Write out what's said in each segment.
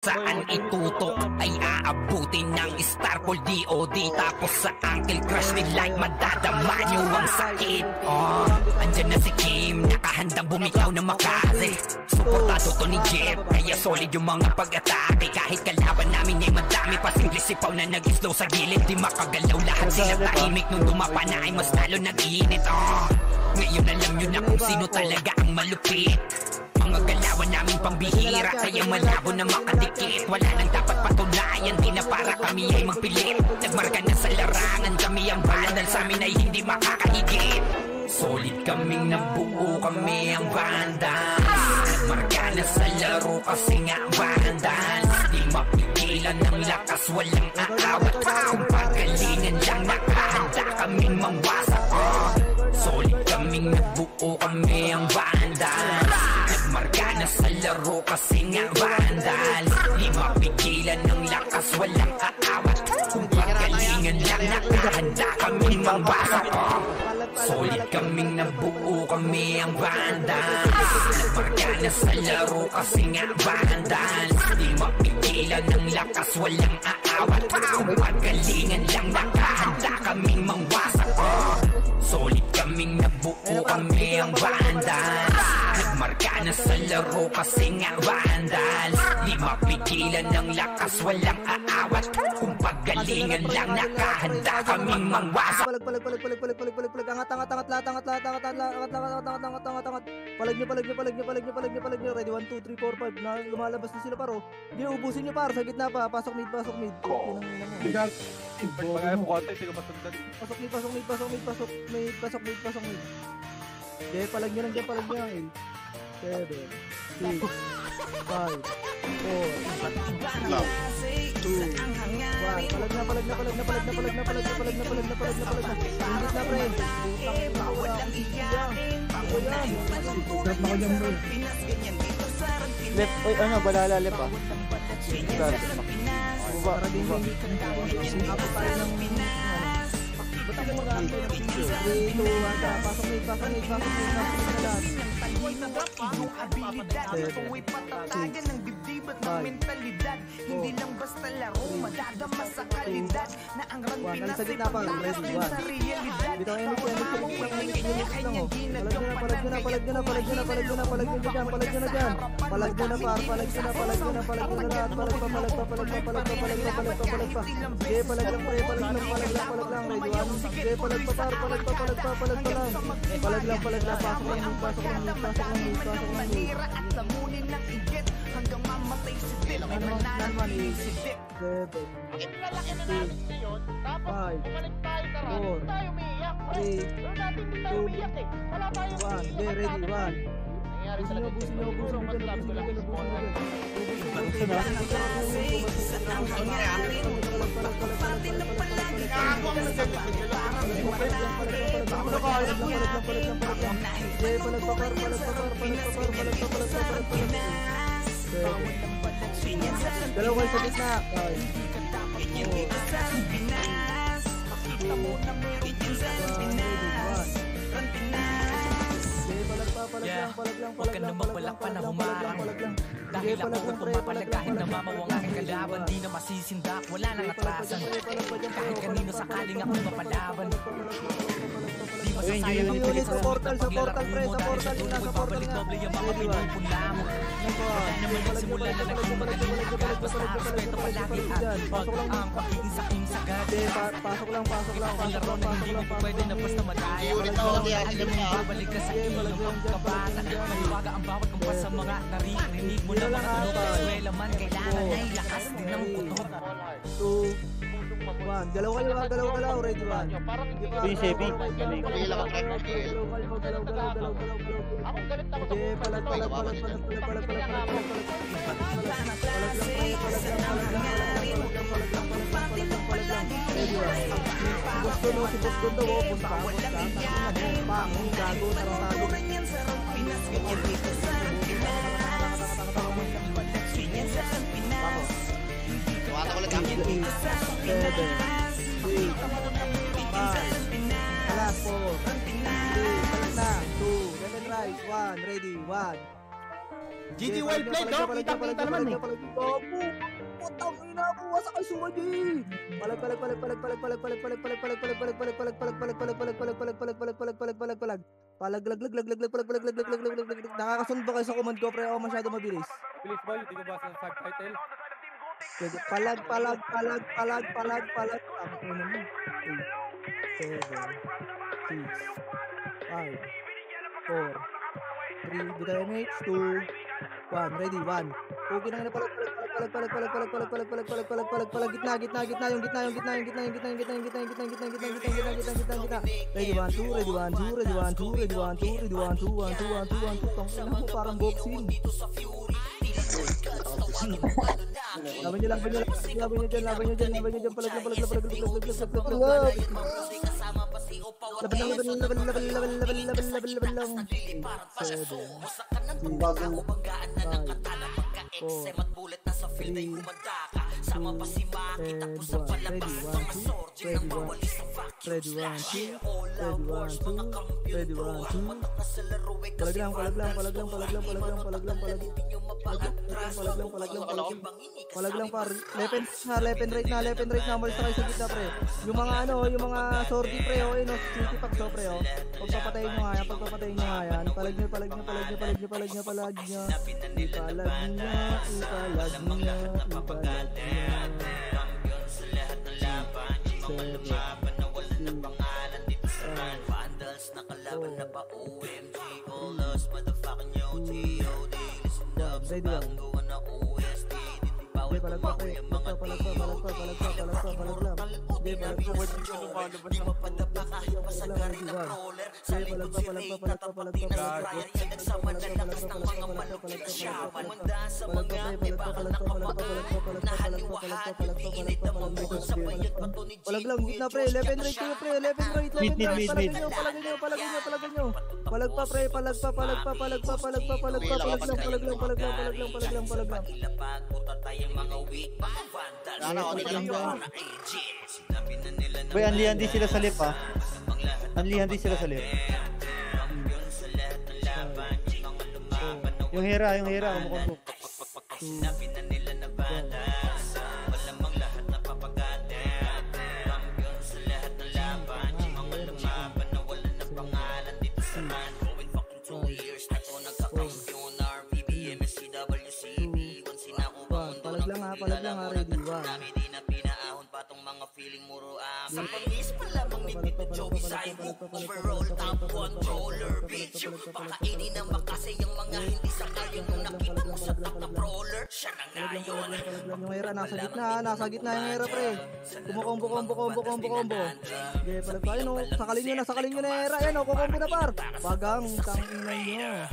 Saan itutok ay aabutin ng Starpol DOD. Tapos sa Uncle Crush ni Light madadama nyo ang sakit. Andyan na si Kim, nakahandang bumitaw na makasi. Suportado to ni Jeff, kaya solid yung mga pag-atake. Kahit kalaban namin ay madami pa, simple sipaw na nag-slow sa gilid. Di makagalaw lahat sila tahimik, nung dumapa na ay mas lalo nag-iinit. Ngayon alam nyo na kung sino talaga ang malupit. Mga galawan namin pambihira, kaya malabo na makadikit. Wala nang dapat patunayan, di na para kami ay magpilit. Nagmarka na sa larangan, kami ang bandal, sa amin ay hindi makakahigit. Solid kaming nabuo, kami ang bandal. Nagmarka na sa laro kasi nga bandal. Di mapigilan ng lakas, walang aawat. Kung pagalingan lang nakahanda kaming mangwasak. Solid kaming nabuo, kami ang bandal. Nagmarka na sa laro kasi nga bandal. Di mapigilan ng lakas, walang aawat. Kung pagalingan lang nakahanda kaming mangwasak. Solid kaming nabuo, kami ang bandal. Nagmarka na sa laro kasi nga bandal. Di mapigilan ng lakas, walang aawat. Kung pagalingan lang nakahanda kaming mangwasak. Solid kaming nabuo, kami ang bandal. Nagmarka na sa laro kasi nga bandal. Di mapigilan ng lakas, walang aawat. Kung pagalingan lang nakahanda kaming mangwasak. Palag, angat lahat. Palag nyo. Ready, 1, 2, 3, 4, 5. Na lumalabas na sila paro. Hindi na ubusin nyo paro, sa gitna pa. Pasok mid. Pasok mid. Okay, palag nyo lang dyan. 7, 6, 5, 4, 2, 1. Palag na. Ingit na, pre. Left, oy, ano, balala left ah. Para din yung ako tayo ng ba't ka mag-aantay ng picture? 3, 2, 1, pasok mid na lahat. Yung abilidad, ito ay patatagan ng dibdib at ng mentalidad. Hindi lang basta laro, madadama sa kalidad na ang rang Pinas ay pagtalas din sa realidad. Manira at lamunin ng igit hanggang mamatay si Dip. Mananalo si Dip. Iplalaki na natin ngayon, tapos bumalik tayo sa run, hindi tayo umiiyak. Pero natin hindi tayo umiiyak eh. Wala tayong umiiyak. Ready, 1. Nangyari talaga dito. Sobrang sabi ko lang sa small one. Dalawa sa gitna. Huwag ka na magbalak pa na humarang. Dahil ako kung pumapalag kahit na mamawang aking kalaban. Di na masisindak, wala nang atrasan. Kahit kanino sakaling ako mapalaban. Di masasayang ang pilit sa portal, pre, sa portal. Babalik doble yung mga pinupula mo. Wala naman nagsimula na nagsimagaling agad. Basta respeto palagi at pag ang pagiging saking sagad. Pasok lang. Ang laro na hindi mo pwede na basta madaya. Alam mo, babalik ka sa ilong pagkabata. Maniwaga ang bawat kumpas sa mga naririnig mo na mga tunog. Eskwela man, kailangan ay lakas din ng kutob. 2, 1. Dalawa kayo, ready, 1. Sebi. Ako galit ako sa Okay, palag. Si Boss Gondo, punta ako sa pangong gago, tarantado. Tuwata ko lang kami. 7, 6, 5, alas 4, 3, palag na, 2, left and right, 1, ready, 1. GG well played, no? Kita naman eh. Gago! Putang ina ko, wasa kay Suwaji! Palag. Nakakasunod ba kayo sa command ko, pre? Ako masyado mabilis. Please boy, hindi ko ba sa subtitle? Palag. Ang ina mo. 8, 7, 6, 5, 4, 3, bitayin mates, 2, 1, ready, 1. Okay na palag, gitna, yung gitna. Ready, 1, 2, ready, 1, 2, ready, 1, 2, ready, 1, 2, ready, 1, 2, 1, 2, 1, 2, 1, 2, tangina mo, parang boxing. Laban nyo dyan, palag. Laban lang. 7, 6, 5, 4, 3, 2, 1, par. Left and right na, malis na kayo sa gitna, pre. Yung mga sordi, pre, no, city packs, pre, pagpapatayin nyo nga yan, palag nyo. Palag lang, gitna, pre. Left and right kayo, pre. Palagin nyo. Palag pa, pre. Palag lang. Boy, anli-handi sila sa lip, ha? Yung hera, kumukumpok. Palag lang, ready, 1. Sa pangis pa lamang ni Tito Joey Saibo, overall top controller, bitch. Pakainin ng makasay yung mga hindi sakay yung nakita mo sa top na brawler. Siya na ngayon. Yung hera, nasa gitna yung hera, pre. Kumakombo. Okay, palag pa, yun, sakalin nyo na hera, yan, kukombo na, par. Bagang, tanginan nyo.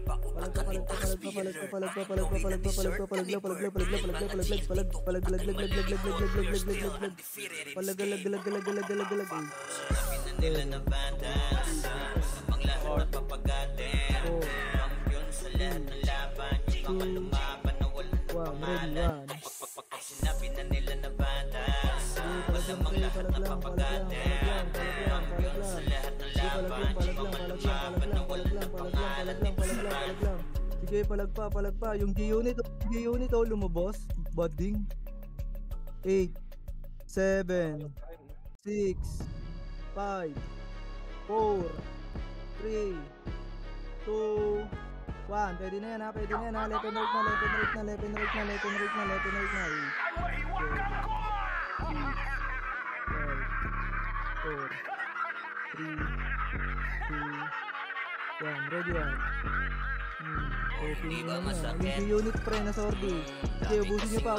Palag. Nila na banda ang lahat napapagatin kampiyon sa lahat ng laban mga lumaban na walang pangalan pag sinabi na nila na banda walang lahat napapagatin kampiyon sa lahat ng laban mga lumaban na walang pangalan. Sige, palag pa yung G-Unit lumabos, budding. 8, 7, 6, 5, 4, 3, 2, 1. Pwede na yan, ha? Left and right na. 4, 3, 2, 1. Ready, 1. Yung G-Unit, pre, na sordi. Sige, ubusin nyo pa.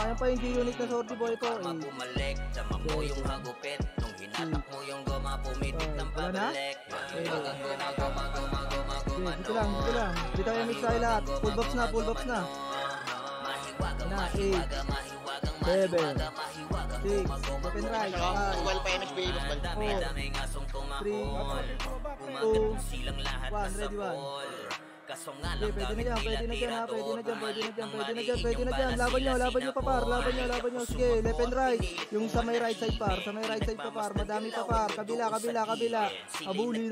Ayan pa yung G-Unit na sordi, boy, ito. Bumalik, dama mo yung hagupit. Nung hinatak mo yung goma, pumitik ng pabalik. Dito lang. Dito kayo mix tayo lahat. Full box na. Na, 8, 7, 6, left and right, 5, 4, 3, 2, 1, ready, 1. Okay, pwede na dyan, pwede na dyan, pwede na dyan. Laban nyo papar, laban nyo. Sige, left and right. Yung sa may right side par, madami papar. Kabila. Nabuli.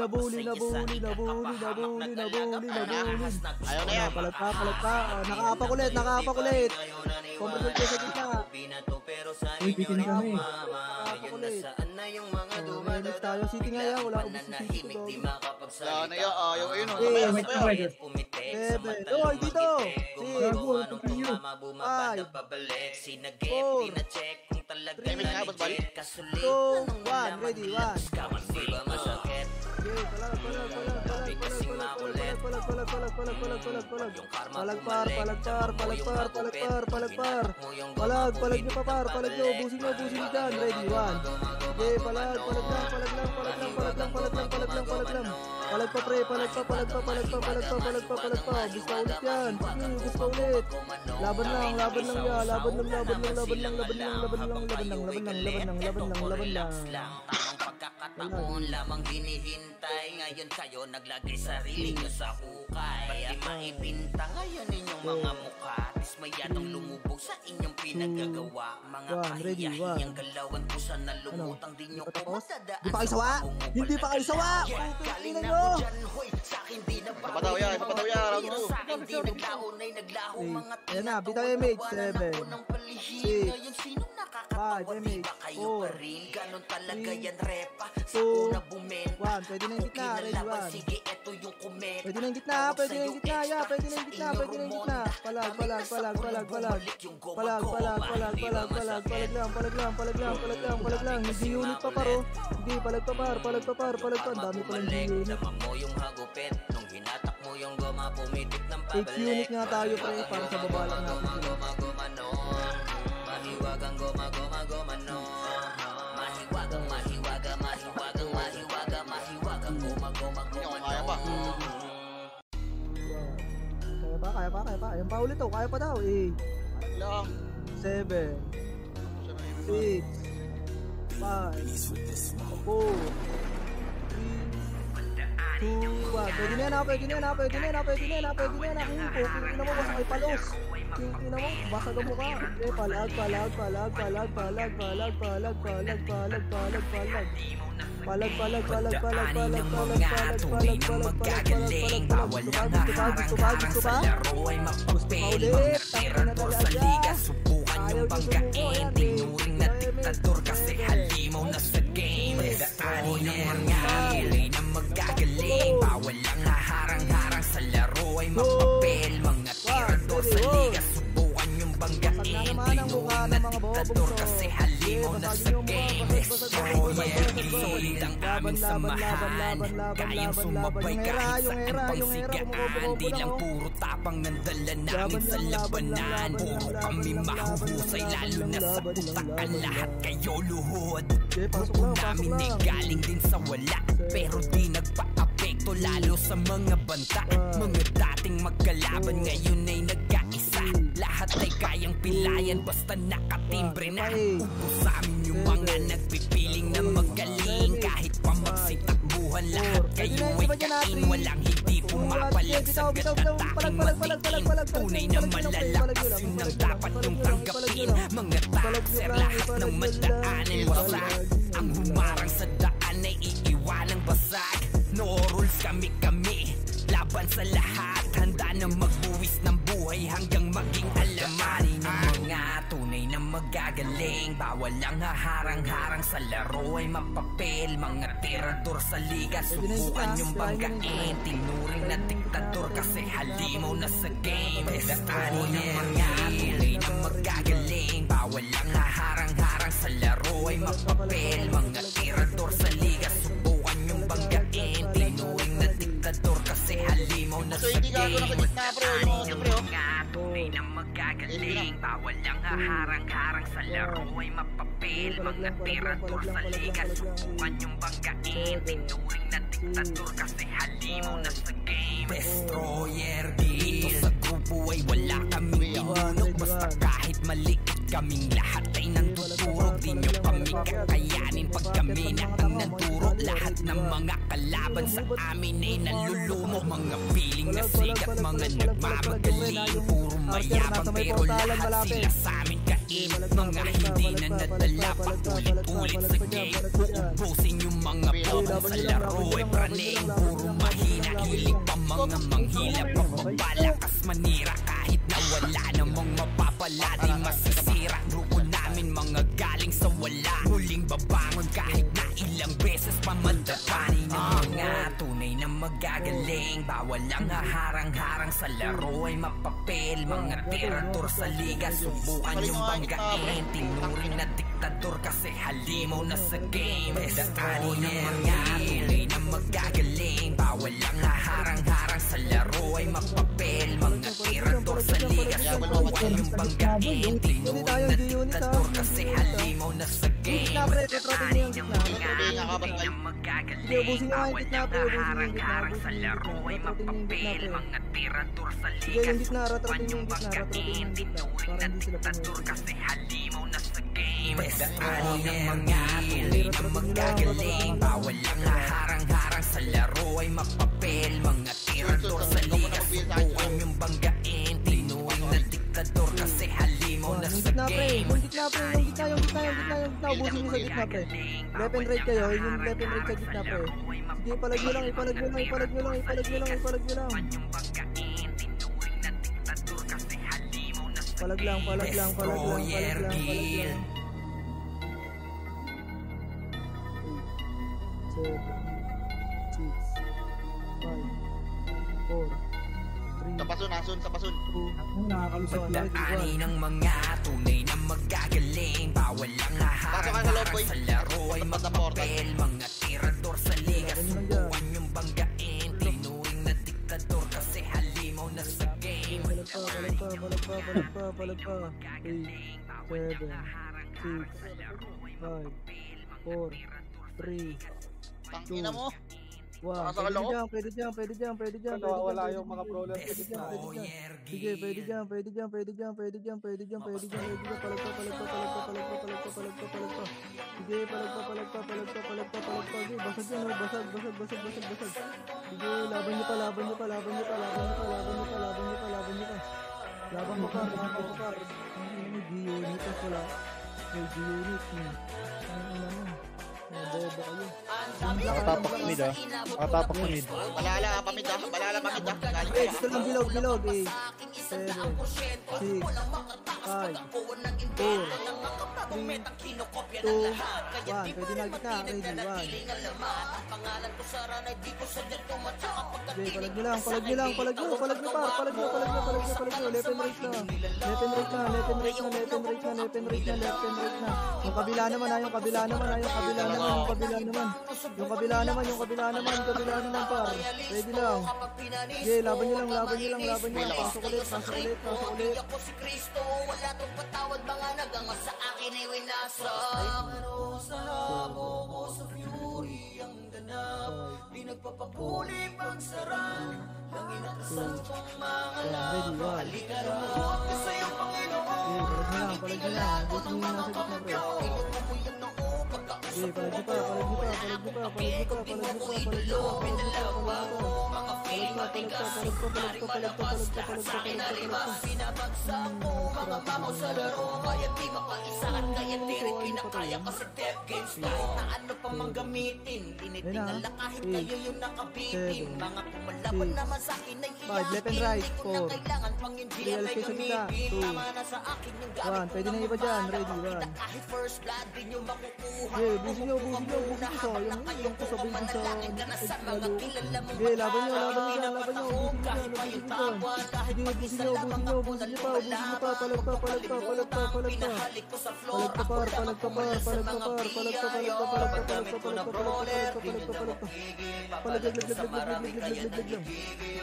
Ayaw na yan. Palag pa. Nakaapak ulit. Kompresyon ko sa gitna. Uy, bitin kami. Nakaapak ulit. Mainit tayo. City nga yan, wala ubus si City to. Wala na yan. Ayaw yun. May tayo. 7. Oy, dito. 6. 5. 4. 3. Timing nga, boss bali. 2. 1. Ready, 1. Okay, palag nyo papar, ubusin nyo dyan, ready, 1. Okay, palag lang, palag pa pre, palag pa, ubus pa ulit yan, ubus pa ulit, laban lang yan, laban lang. Pagkakataon lamang hinihintay. Ngayon kayo naglagay sarili nyo sa hukay. Pati maipinta ngayon inyong mga mukha. Dismayadong lumubog sa inyong pinagagawa. Mga kahiyahiyang galawan po sa nalumutang din nyo po matadaan. Hindi pa kayo sawa! Tingnan nyo! Ipapataw yan. Round 2. Ayan na, bitaw image. 7. 6. 5 image. 4. 3. 2. 1. Pwede na yung gitna. Ready, 1. Pwede na yung gitna. Palag lang. Hindi unit pa paro. Hindi, palag pa par. Ang dami pa lang unit. 8 unit nga tayo pre, para sa baba lang natin sila. Kaya pa. Ayan pa ulit kaya pa daw. 8. 7. 6. 5. 4. 3. 2, 1. Pwede na yan. Tingin mo, basta kay palos. Tingin mo, basta ka mukha. Okay, palag. Subukan yung banggain. Tinuring na diktador kasi halimaw na sa game. Daanin ng mga ilay na magagaling. Bawal lang haharang-harang sa laro ay mapapel. Mga tirador sa liga. Subukan yung banggain. Tinuring na diktador kasi halimaw na sa game. Destroyer, solid ang aming samahan. Kayang sumabay kahit saan pang sigaan. Di lang puro tapang ng dala namin sa labanan. Puro kami mahuhusay lalo na sa utakan. Lahat kayo luhod. Grupo namin ay galing din sa wala, pero di nagpa-apekto lalo sa mga banta. Mga dating magkalaban ngayon ay nagkaisa. Lahat ay kayang pilayan basta nakatimbre na. Upo sa amin yung mga nagpipiling na magaling. Kahit pa magsitakbuhan lahat kayo ay kain. Walang hindi pumapalag sa gataking matikin. Tunay na malalakas yun ang dapat yung tanggapin. Mga taxer lahat ng madaanin wasak. Ang humarang sa daan ay iiwanang basag. No rules kami laban sa lahat. Handa na magbuwis ng buhay hanggang maging alamani ng mga tunay na magagaling. Bawal lang haharang-harang sa laro ay mapapel. Mga tirador sa liga subukan yung banggain. Tinuring na diktador kasi halimaw na sa game. Daanin ng mga tunay na magagaling. Bawal lang haharang-harang sa laro ay mapapel. Mga tirador sa liga subukan yung banggain. Tinuring na diktador kasi halimaw na sa game. Daanin ng mga tunay na magagaling. Bawal lang haharang-harang sa laro ay mapapel. Mga tirador sa liga subukan yung banggain. Tinuring na diktador kasi halimaw na sa game. Destroyer dito sa grupo ay wala kaming inunok. Basta kahit maliit kaming lahat ay nandudurog. Di nyo kami kakayanin pag kami na ang nandurog. Lahat ng mga kalaban sa amin ay nalulumok. Mga piling na sigat, mga nagmamagaling. Puro mayabang pero lahat sila sa amin kain. Mga hindi na nadala paulit-ulit sa game. Uubusin yung mga bobong sa laro ay praneng. Puro mahina, hilig pa mga manghila. Pagpapalakas manira kahit na wala namang mapapala. Di masisira grupo namin mga galing sa wala. Muling babangon kahit na ilang beses pamadapani ng mga tunay na magagaling. Bawal ang harang-harang sa laro ay mapapel. Mga tirador sa liga subukan yung banggain. Tinuring na diktador kasi halimaw na sa game. Destroy ng mga tunay na magagaling. Bawal ang harang-harang sa laro ay mapapel. Mga tirador sa liga subukan yung banggain. Tinuring na diktador kasi halimaw na sa game. Destroy ng mga tunay na magagaling. Bawal ang harang-harang sa laro ay mapapel. Mga tirador sa liga subukan yung banggain. Tinuring na diktador kasi halimaw na sa game. Destroy ng mga tunay na magagaling. Bawal ang harang-harang sa laro ay mapapel. Mga tirador sa liga subukan yung banggain. Tinuring na diktador kasi halimaw na sa game. Yung gitna, ubusin nyo sa gitna, pre. Left and right kayo, yung left and right sa gitna, pre. Sige, ipalag nyo lang. Palag lang. Destroyer kill. 7, 6, 5, 4, 3, Sa pasun. 2, Nakakalusot lang. Ani ng mga tunay na magagaling. Bawal ang harang-harang sa laro ay mapapel. Mga tirador sa liga subukan yung banggain. Tinuring na diktador kasi halimaw na sa game. palag pa. 8, 7, 6, 5, 4, 3, Tangina mo. 1. Pwede dyan. Wala yung mga brawler sa gitna. Sige, pwede dyan. Palag pa. Sige, palag pa. Sige, basag yan, basag. Sige, laban nyo pa. Laban nyo pa. Laban mo pa. May G-unit pa pala. May G-unit mo. Bobo kayo. Nakatapak sa mid, Nakatapak sa mid. Balala pamid ah. Galing Eh, ka. dito lang bilog. 8, 7, 6, 5, 4, 3, 2, 1. Pwede na gitna. Ready, 1. Okay, palag nyo lang. Palag nyo. Left and right na. Yung kabila naman. Yung kabila naman par. Ready lang. Okay, laban nyo lang. Pasok ulit. Ako si Kristo, wala tong patawad mga nagangas sa akin ay winasak. Pero sa habo ko sa fury ang ganap, di nagpapapuli pagsarang langin at asal kong mga lap. Halika lumuot ka sa'yo Panginoon. Palag nyo lang. Gusto nyo nasa gitna, bro. Okay, palag nyo pa. Sinabagsak mo mga mamaw sa laro, kaya di mapaisahan, kaya di rin kinakaya kasi death games kahit na ano pa mang gamitin. Tinitingala kahit kayo yung nakabitin. Mga kumalaban naman sa akin ay Left and right, 4. kailangan pang hindi ay may gamitin. Tama na sa akin yung gamit. 1. Pwede na iba dyan. Ready, 1. Kahit first blood din yung makukuha. Okay, busin nyo. Yung kasabay din sa lalo. Okay, laban nyo. Busin nyo. Busin nyo pa. Palag pa.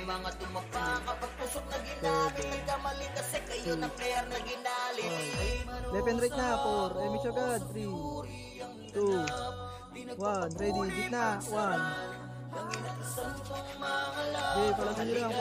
Mga tumapa kapag pusok na ginamit, nagkamali kasi kayo na player na ginali. Left and right na. 4. Emi agad. 3, 2, 1. Ready. Gitna. 1. Okay, palagin nyo lang.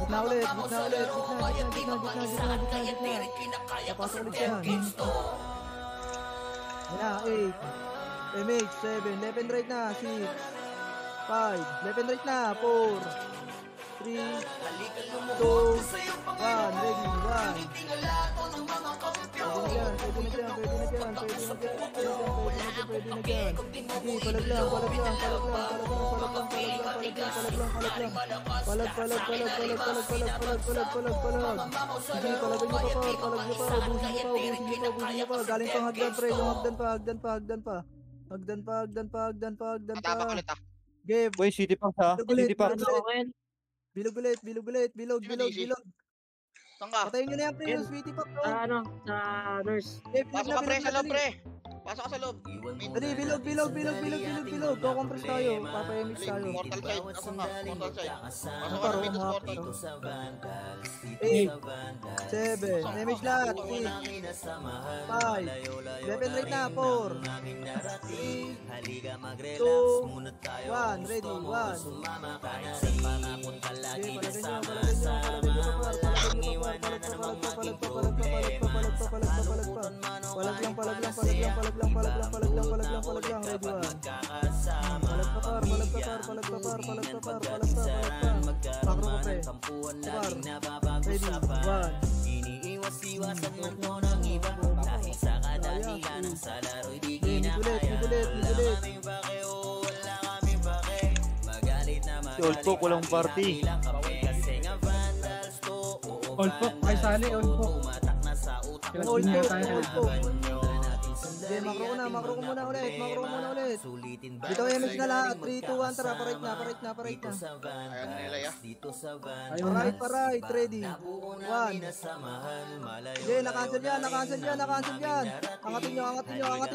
Gitna ulit. Papasok ulit yan. Yan, 8. MH, 7. Left and right na, 6. 5. Left and right na, 4. 3, 2, 1. Ready, 1. Sige, palag lang. Palag. Sige, palagin nyo pa. Ubusin nyo pa. Galing pang hagdan, pre. Yung hagdan pa. Hagdan pa. Matapang ulit ah. Game. Boy, City Park ha? City Park. Bilog ulit. Saan ka? Patayin nyo na yan, pre. Yung sweetie pa, bro. Sa nurse. Pasok ka pre sa loob pre. Pasok ka sa loob. Dali, bilog. Kukompress tayo. Papayamix tayo. Mortal side. Ako nga. Mortal side. Pasok ka Paro, Mitos Mortal. 8, 7, damage lahat, 6, 5, left and right na, 4, 3, 2, 1, ready, 1. Palag lang, ready, 1. Makro ko pre. Ready, 1. Iniiwas-iwasan man ko ng iba dahil sa kadahilan ng sa laro'y di kinakaya. Wala kaming pake o wala kaming pake. Magalit na Olpok, walang party. Kasi nga vandals to. Olpok, ay sali, olpok. Umatak na sa utak. Olpok. Okay, makro ko muna ulit. Dito MX na lahat. 3, 2, 1, tara, parait na. Ayan nila ya. Parait, ready. 1. Okay, na-cancel yan. Angatin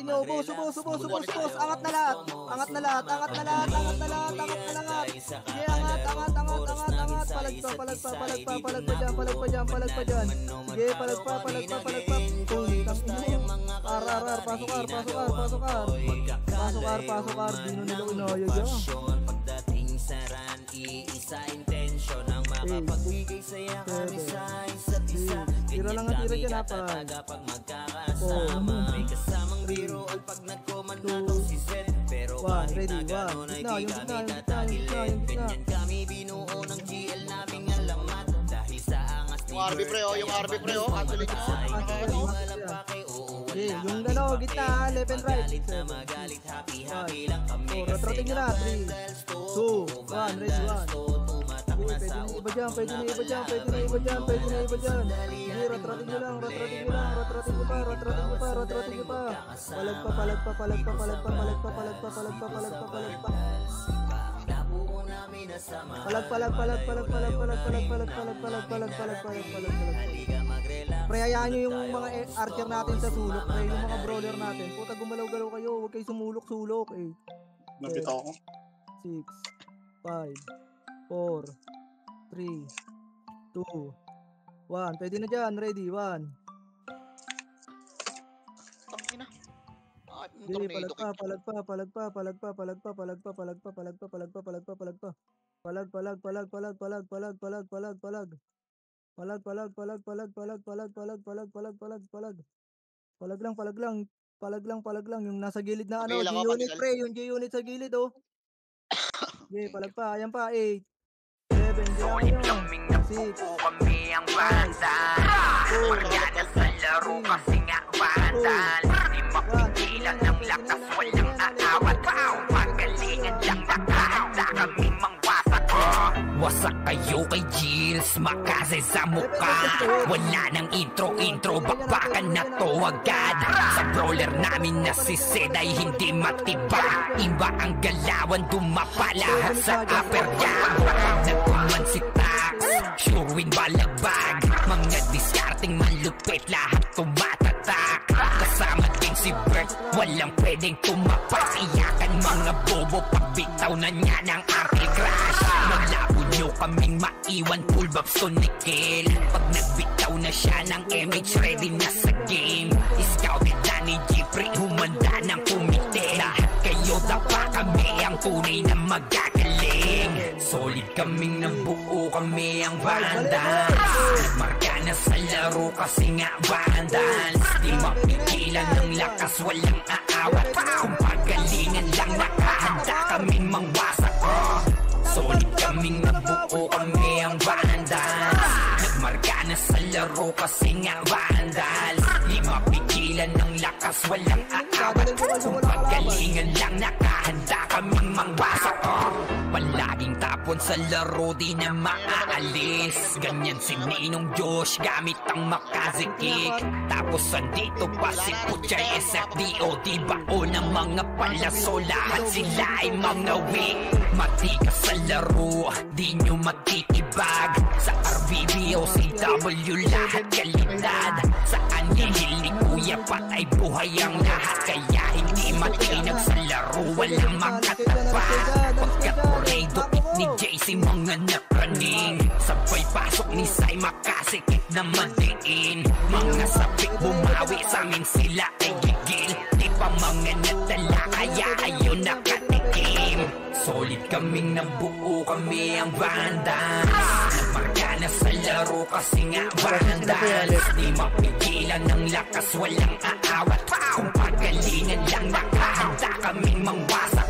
nyo. Ubos. Angat na lahat. Okay, angat. Palag pa dyan. Okay, palag pa. Arar, pasok ar. Dino nila unaya dyan. Pagdating sa ran, iisa intensyon ang makapagbigay saya kami sa isa't isa. Tira lang ang tira dyan, Pag magkakasama, may kasamang biro at pag nagkomando tong si Zed. Pero kahit na gano'n ay di kami tatagilid. Ganyan kami binuo ng GL naming alamat. Dahil sa angas ni Yung RB pre oh. Cancel it. Okay, yung gitna, left and right. 7, 6, 5, 4, retrating nyo na. 3, 2, 1, ready, 1. Pwede na iba dyan. Sige, retrating nyo lang. Retrating nyo pa. Palag pa. Pre, hayaan nyo yung mga archer natin sa sulok, pre, yung mga brawler natin. Puta, gumalaw-galaw kayo, huwag kayo sumulok-sulok, eh. Nabito ako. 6, 5, 4, 3, 2, 1. Pwede na dyan, ready, 1. Tangina. Palag lang yung nasa gilid na ano, G-unit pre, yung G-unit sa gilid oh. Okay, palag pa, ayan pa, 8, 7, Sulit kaming napupo kami ang bandal. Magyana sa laro kasi nga bandal. Di mapigilan ng lakas, walang aawat. Pagalingan lang nakahanda kami mangwasak. Wasak kayo kay Gilles, makasay sa mukha. Wala nang intro, bakbakan na to agad. Sa brawler namin na si Zed ay hindi matiba. Iba ang galawan, dumapalahat sa upper jam. Nagkuman si Tax, sure win balagbag. Mga diskarting malupit, lahat tumatatak. Kasama din si Bert, walang pwedeng tumapas. Iyakan mga bobo pagbitaw na niya ng Uncle Crush. Maglabo nyo kaming maiwan, full bab sonikel. Pag nagbitaw na siya ng MH, ready na sa game. Scouted na ni Jeffrey, humanda ng kumite. Lahat kayo dapa kami, ang tunay na magagaling. Solid kaming nabuo, kami ang Vandals. Marka na sa laro kasi nga Vandals. Di mapigilan ng lakas, walang aawat. Kung pagalingan lang nakahanda kaming mangwasak. Solid kaming nabuo, kami ang Vandals. Nagmarka na sa laro kasi nga Vandals. Di mapigilan ng lakas, walang aawat. Kung pagalingan lang nakahanda kaming mangwasak. Palaging tapon sa laro, di na maaalis. Ganyan si Ninong Josh, gamit ang makazikik. Tapos andito pa si Puchay SFDO. Bao ng mga palaso, lahat sila ay mga weak. Mati ka sa laro, di nyo matitibag. Sa RBB o CW, lahat kalidad. Sa anihil ni Kuya patay buhay ang lahat. Kaya hindi matinag sa laro, walang makatapat. Pagkat Tornado ni JC mga napraning. Sabay pasok ni Sai makasikip na madiin. Mga sapik bumawi sa amin, sila ay gigil. Di pa mga natala kaya ayun nakatikim. Solid kaming nabuo, kami ang Vandals. Nagmarka na sa laro kasi nga Vandals. Di mapigilan ng lakas, walang aawat. Kung pagalingan lang nakahanda kaming mangwasak.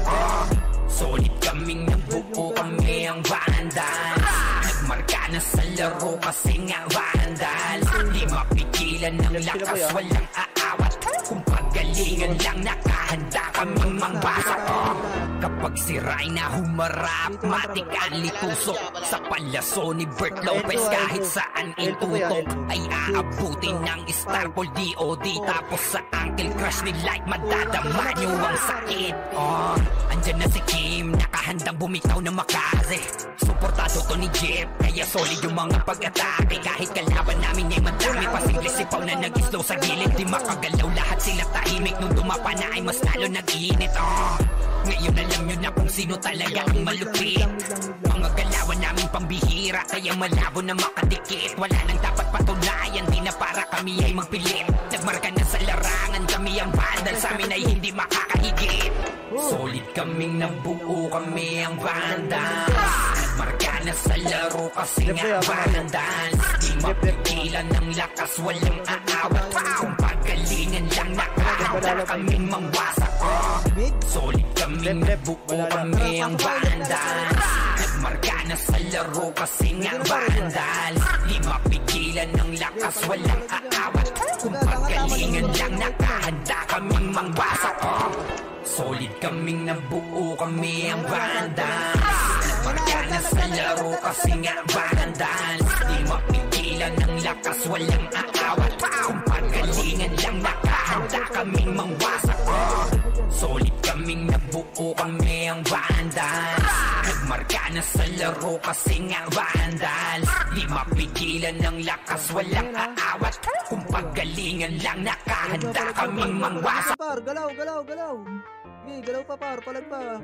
Solid kaming nabuo, kami ang Vandals. Nagmarka na sa laro kasi nga Vandals. Di mapigilan ng lakas, walang aawat. Kung pagalingan lang nakahanda kaming mangwasak. Kapag si Rayna humarap, matik ang litusok. Sa palaso ni Bert Lopez, kahit saan itutok ay aabutin ng Starpol DOD. Tapos sa Uncle Crush ni Light, madadama nyo ang sakit. Andyan na si Kim, nakahandang bumitaw na makaze. Suportado to ni Jeff, kaya solid yung mga pag-atake. Kahit kalaban namin ay madami pa, simple sipaw na nag-slow sa gilid. Di makagalaw, lahat sila tahimik. Nung dumapa na ay mas lalo nag-iinit. Ngayon alam nyo na kung sino talaga ang malupit. Mga galawan namin pambihira, kaya malabo na makadikit. Wala nang dapat patunayan, di na para kami ay magpilit. Nagmarka na sa larangan, kami ang Vandals. Sa amin ay hindi makakahigit. Solid kaming nabuo, kami ang Vandals. Nagmarka na sa laro kasi nga Vandals. Di mapigilan ng lakas, walang aawat. Kung pagalingan lang nakahanda kaming mangwasak. Solid kaming nabuo, kami ang Vandals. Nagmarka na sa laro kasi nga Vandals. Di mapigilan ng lakas, walang aawat. Kung pagalingan lang nakahanda kaming mangwasak. Solid kaming nabuo, kami ang Vandals. Nagmarka na sa laro kasi nga Vandals. Di mapigilan ng lakas, walang aawat. Kung pagalingan lang nakahanda kaming mangwasak. Solid kaming nabuo, kami ang Vandals. Nagmarka na sa laro kasi nga Vandals. Di mapigilan ng lakas, walang aawat. Kung pagalingan lang nakahanda kaming mangwasak. Par, galaw, galaw, galaw. Okay, galaw pa par, palag pa.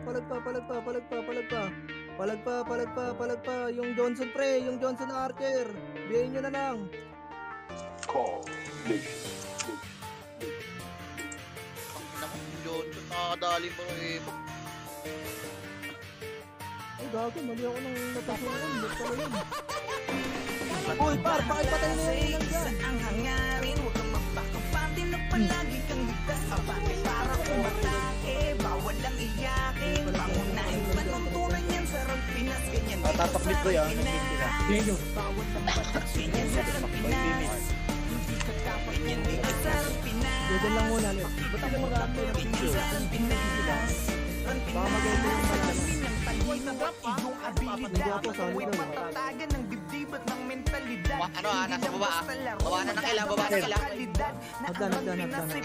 Palag pa. Yung Johnson pre, yung Johnson na Archer. Biyahin nyo na lang. Call, Johnson, nakadali mo eh. Ay, gago, mali ako nang natasunan. Ba't pala yun? Uy, par, pakipatay na yan dyan. Ang hangarin, huwag kang magpakapati na palagi kang ligtas sa bagay para kumatake. Bawal lang iyakin, pangunahin panuntunan yan sa Pinas. Ganyan dito sa Pinas. Bawal lang ganyan sa Pinas. Hindi ka kapag ganyan dito sa Pinas. Doon lang muna, Lep. Ba't ako mag-aantay ng Ganyan sa Pinas. baka maganda yung malas. Iyong abilidad, huwag matatagan ng dibdib at ng mentalidad. Ano nasa baba Baba na ng kailang, baba na kailang. Na Hagdan. Kalaser.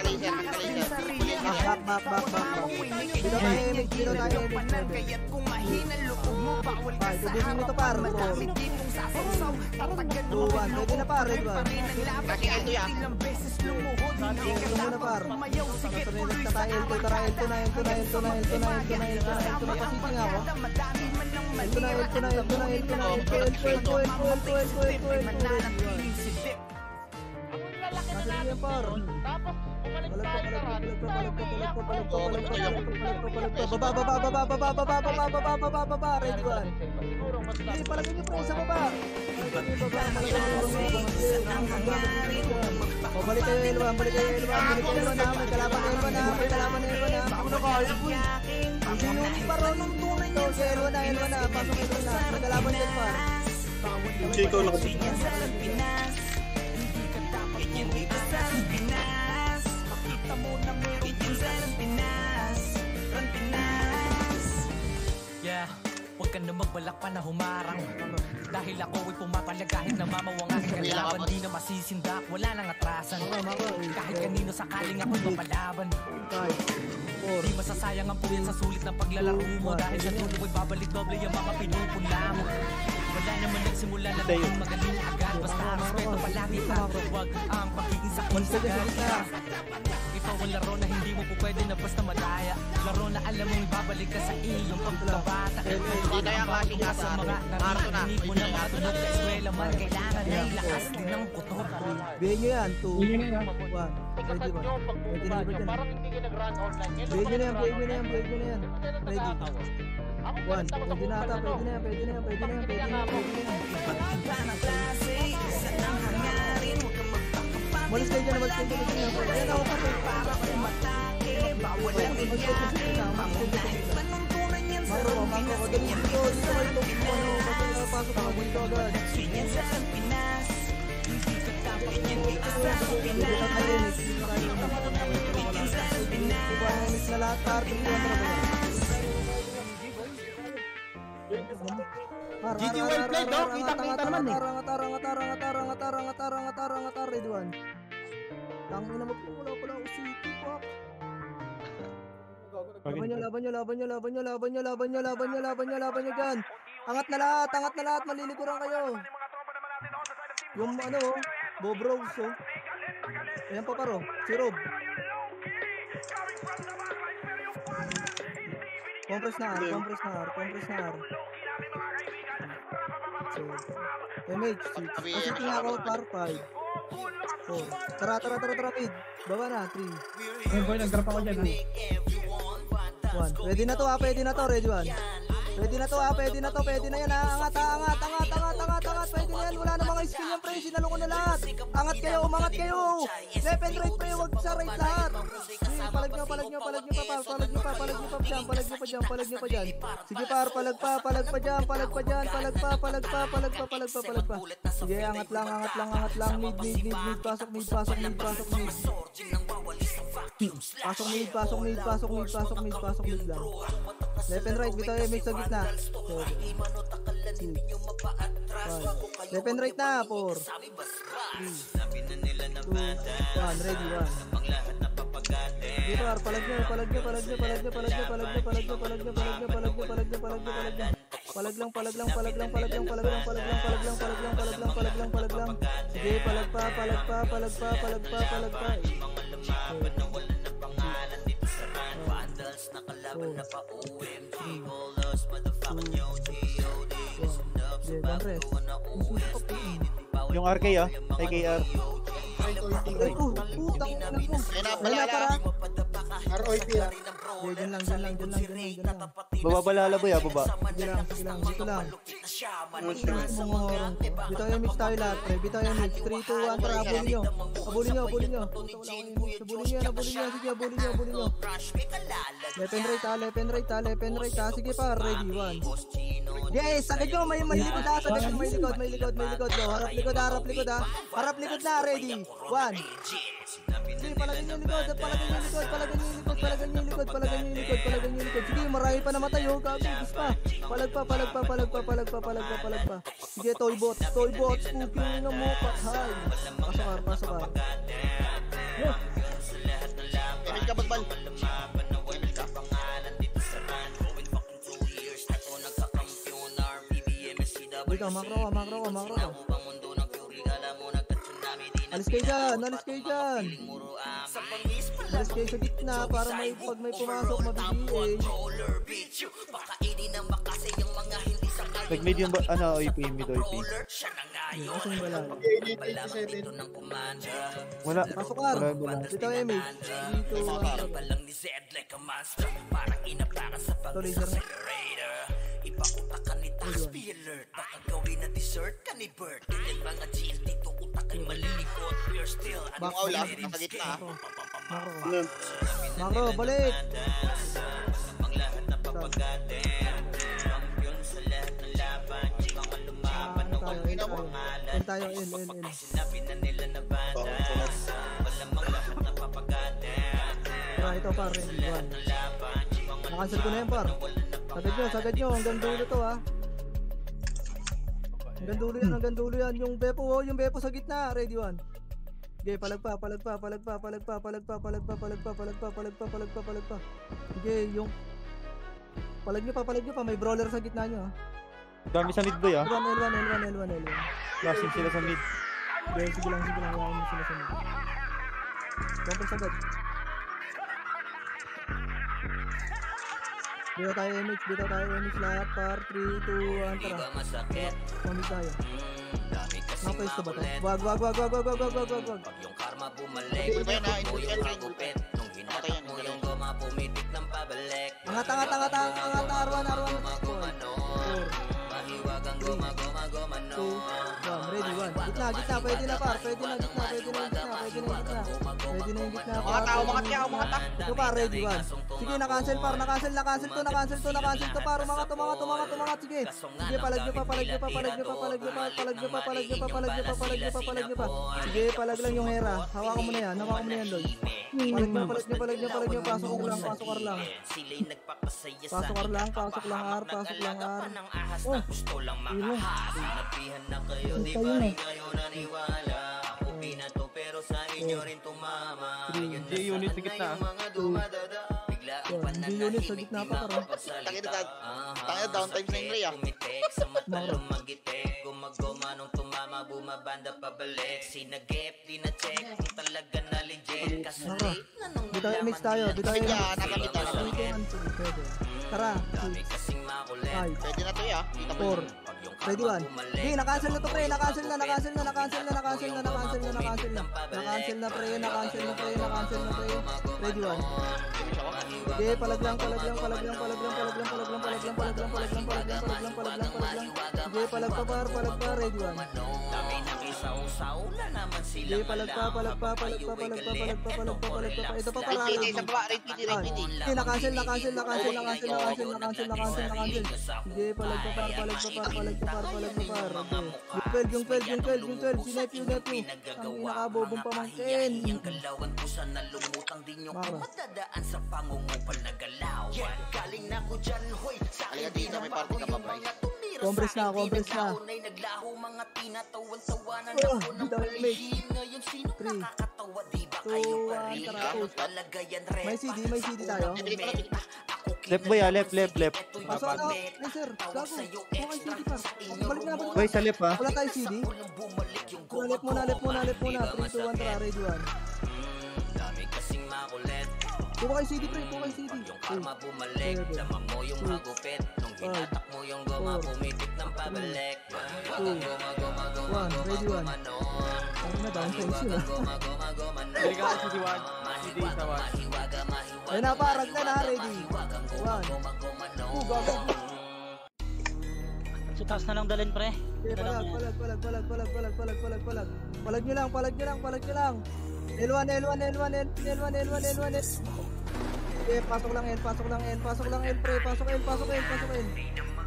Back. Dito tayo image. Kaya't kung mahina loob mo, bawal ka sa Tubusin mo to par. madami ditong sasaw. Tatagal mo 2-1. Pwede na par, Red One. Kasi ito yan. ilang beses lumuhod, hindi ka Muna dapat par. pumayaw. Sige, tuloy sa Tara, Elto na. Pasiti nga ako. madami man ng mali. Elto na. Mananatiling silip. Ang lalaki na Nasa natin yan par. yun. Tapos, bumalik tayo sa run. Tayo umiiyak. Baba, Red One. Siguro, mas Hindi, palagay niyo pre, sa baba. O, balik kayo L1 na. May kalaban na L1 na. Ano ka, L1? Hindi yung parang tunay nyo. L1 na. Pasok L1 na. May kalaban yan pa. Ikaw lang kasi. Yeah, huwag ka na magbalak pa na humarang. Dahil ako ay pumapalag kahit na mamawang aking kalaban. Di na masisindak, wala nang atrasan. Kahit kanino sakaling ako'y mapalaban. Di masasayang ang puwin sa sulit ng paglalaro mo. Dahil sa dulo ay babalik doble yung mga pinupunla mo. Wala naman nagsimula na naging magaling agad. Basta respeto palagi ka. Huwag ang pagiging sakon sa ganda. Ito ang laro na hindi mo po pwede na basta madaya. Laro na alam mong ibabalik ka sa iyong pagkabata. Hindi na yan kasi niya Sa mga narinig mo na mga tunog sa eskwela man. Kailangan ay lakas din ng kutob. Bigyan nyo yan, 2, 1. Pagkatag nyo, pagbumba nyo, parang hindi ka nag-run online. Bigyan nyo na yan. Ready. Ako 1. Pwede na ata. Malis kayo dyan. Yan ako kasi. Bawal ang iyak. Maro, dali dito. Dito kayo itong pasok ako dito agad. Iba na lahat par. GG well played, no? Kita-kita naman eh. Angatar, Red One. Tangin na magpula pala ako city, fuck. Laban nyo dyan. Angat na lahat, malilikuran kayo. Yung ano, Bob Rose, oh. Ayan pa paro, si Rob. Compress na R. So, MH, 6. Kasi ako, par 5. 4. Tara, mid. Baba na, 3. Ayun boy, nag-drop ako dyan. 1. Pwede na to, ready 1. Pwede na yan ha. Angat. Pwede na yan, wala na mga skill yan pre, sinalo ko na lahat. Umangat kayo. Left and right pre, wag sa right lahat. Palag nyo pa dyan. Sige par, palag pa dyan. Sige, angat lang. Mid. Pasok mid. Pasok mid lang. Left and right, bitaw yung mix sa gitna. 7, 6, 5. Left and right na, 4, 3, 2, 1, ready, 1. Dito, palag nyo. Sige, palag pa. Yung RK KR. ROIP ah. Diyan lang. Baba baba. Sige lang. Dito lang. Bitaw yung mix tayo lahat, pre. 3, 2, 1, tara, abulin nyo. Abulin nyo. Sige, abulin nyo. Left and right ha. Sige pa, ready, 1. Yes, sakit nyo, may likod ha. May likod. Go. Harap likod ha. Harap likod na, ready, 1. Sige, palagay nyo likod. Sige, marami pa namatay, oh. Gagawin pa. Palag pa. Sige, toy bot. Spooking na mo, patay. Pasok ka. Dito, makro ka. Alis kayo dyan. Alis kayo sa gitna para pag may pumasok mabigay. Nag-mid yung OIP, mid OIP. Asan yung bala? Wala. Pasok ka. Dito ang image. Dito. Ito, laser na. Ipakutakan ni tax be alert. Baka gawin na dessert ka ni Bert. Ilan mga GL dito utakan malilikot. We're still Bang aula, nasa gitna. Makro, balik. Ang lahat na papagatin. Champion sa lahat ng laban. Mga lumaban ng In tayo. sinabi na nila na banda. Malamang lahat na papagatin. Ito par, nakancel ko na yan par. Sagad nyo, hanggang dulo to ha. Hanggang dulo yan, yung bepo sa gitna, ready one. Okay, palag pa. Okay, yung palag nyo pa, may brawler sa gitna nyo ha. Dami sa mid boy ah. L1. Lasing sila sa mid. Okay, sige lang, hayaan mo sila sa mid. Complex agad. Dito tayo image lahat par 3, 2, 1, tara. Mamit tayo. Nakapwesto ba to? Wag. Yung karma bumalik. Gupit. Nung hinatak mo yung goma pumitik ng pabalik. Angat, R1. Mahiwagang goma no. 2, 1, ready, 1. Gitna, pwede na par, pwede na yung gitna. Mga tao. Ito par, ready, 1. Sige, na-cancel par, na-cancel to par, umangat, sige. Sige, palag nyo pa. Sige, palag lang yung hera. Hawakan mo na yan, Lloyd. Palag nyo, pasok lang. Pasok lang, R. Oh, yun. Sinabihan na kayo, di ba rin kayo naniwala? Ako binato pero sa inyo rin tumama. Hindi unit sa gitna. Mga dumadada. Bigla ang unit sa gitna pa karon. Tangina downtime sa Ingray ah. Kumitek sa mata lumagitek. Gumagoma nung tumama bumabanda pabalik. Sinagip, di na check kung talaga na legit. Kasi late na nung Dito image tayo. Tara. dami kasing makulit. 5, Pwede na to ah. 4, ready, 1. Hindi, na-cancel na to pre. Na-cancel na pre. Ready, 1. Sige, palag lang. Sige, palag pa, ready, 1. Dami nang isaw-saw na naman sila. Sige, palag pa. Ito pa para. Ready, sa baba. Ready. Sige, na-cancel. Sige, palag pa. Yung 12. Si Nephew. Ang inakabobong pamangkin. Ang galawan ko sa nalumutang din yung madadaan sa pangungupal na galaw. Galing na ko dyan, hoy. Sa akin din may party ka pa, Bryce. Compress na. Naglaho mga tinatawan-tawanan ako ng palihim. Ngayon sino nakakatawa, di ba kayo pa rin? Talaga yan, rep. May CD tayo. Left boy ah, left. Pasok na. Sir, gago. Okay, CD pa. Balik na. Boy sa left ah. Wala tayo CD. Left muna. 3, 2, 1, tara. Ready, 1. Dami kasing makulit. Puko kay CD, pre. Yung karma bumalik. Lamang mo yung magupit. Nung hinatak mo yung goma, pumitik ng pabalik. 2, 1, ready, 1. Ano na, down time sila. Balik ako sa CD1. CD sa 1. Ayun na, parag na, ready. 1. Gago. So, taas na lang dalhin, pre. Okay, palag. Palag nyo lang. L1. Okay, pasok lang L, pre. Pasok L.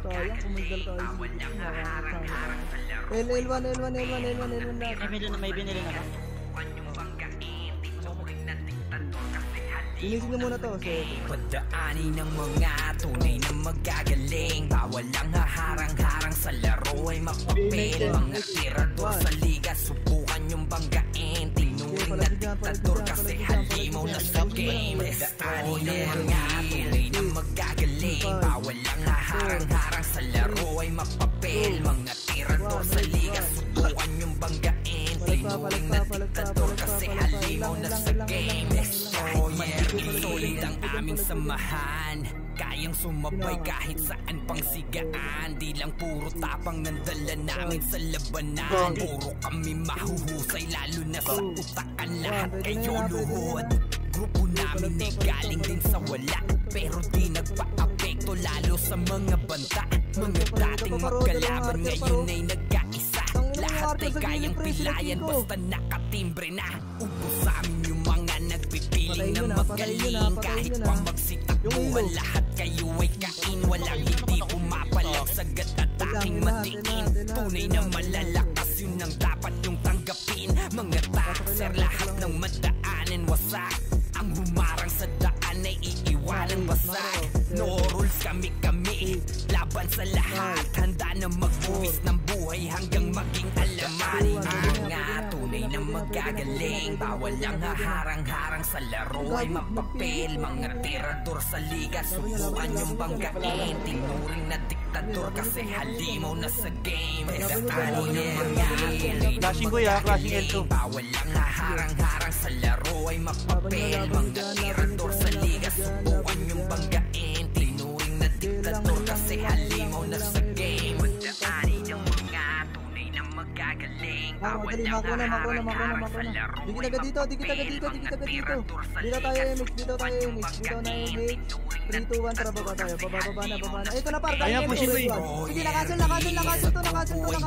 Sayang, umigdal tayo. L1 lang. May binili na ba? Linisin nyo muna to. Pagdaani ng mga tunay na magagaling. Bawal lang haharang-harang sa laro ay makapil. Mga tirador sa liga, subukan yung banggain. Tinuring na diktador kasi halimaw na sa game. Pagdaani ng mga tunay na magagaling. Bawal lang haharang-harang sa laro ay makapil. Mga tirador halimaw na sa game. Destroyer, solid ang aming samahan. Kayang sumabay kahit saan pang sigaan. Di lang puro tapang ng dala namin sa labanan. Puro kami mahuhusay lalo na sa utakan. Lahat kayo luhod. Grupo namin ay galing din sa wala, pero di nagpa-apekto lalo sa mga banta. Mga dating magkalaban ngayon ay nagkaisa. Lahat ay kayang pilayan basta nakatimbre na. Ubos sa amin yung mga nagpipiling na magaling. Kahit pa magsitakbuhan lahat kayo ay kain. Walang hindi pumapalag sagat at aking matiin. Tunay na malalakas yun ang dapat yung tanggapin. Mga taxer lahat ng madaanin wasak. Ang humarang sa daan ay iiwanan basag. No rules kami-kami, laban sa lahat. Handa na magbuwis ng buhay hanggang maging alamat. Mga tunay na magagaling, bawal lang haharang-harang sa laro ay mapapel. Mga tirador sa liga, subukan yung banggain. Tinuring na diktador kasi halimaw na sa game. Dahani ng mga Clashing ko ya, clashing L2. bawal lang haharang-harang sa laro ay mapapel. Mga tirador sa liga, subukan yung banggain. Tinuring na diktador kasi halimaw na sa game. Dahani ng mga tunay na magagaling, bawal lang haharang-harang sa laro ay Dikit agad dito, dikit agad dito, dikit agad dito. Dito tayo MX, dito tayo MX, dito na MX. 3, 2, 1, tara baba tayo. Baba na. Ito na par, Ayan, push it, sige, nakancel to. Nakancel to. Sige,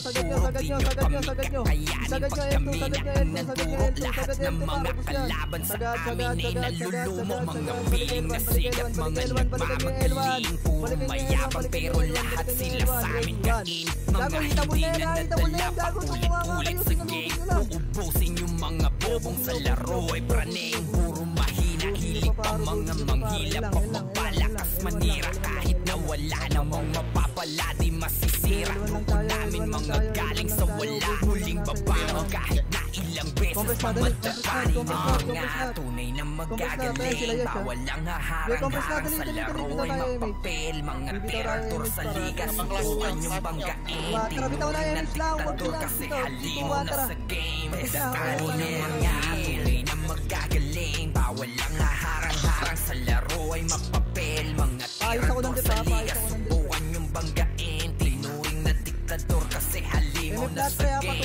sagad nyo. Sagad nyo, M2, sagad nyo, lahat ng mga kalaban sa amin ay nalulumo. Mga piling na sigat, mga nagmamagaling. Puro mayabang pero lahat sila sa amin kain. Mga hindi na nadala pa ulit-ulit sa game. Uubusin yung mga bobong sa laro ay praning. Puro mahina, hilig pa mga manghila. Papapalakas manira kahit na wala namang mapapala. Di masisira grupo namin mga galing sa wala. Muling babangon kahit na ilang beses pamadapani. Mga tunay na magagaling, bawal lang haharang-harang sa laro ay mapapel. Mga tirador sa liga, subukan yung banggain. Tinuring na diktador kasi halimaw na sa game. Dahani ng mga tunay na magagaling, bawal lang haharang-harang sa laro ay mapapel. Mga tirador sa liga, subukan yung banggain. Tinuring na diktador kasi halimaw na sa game.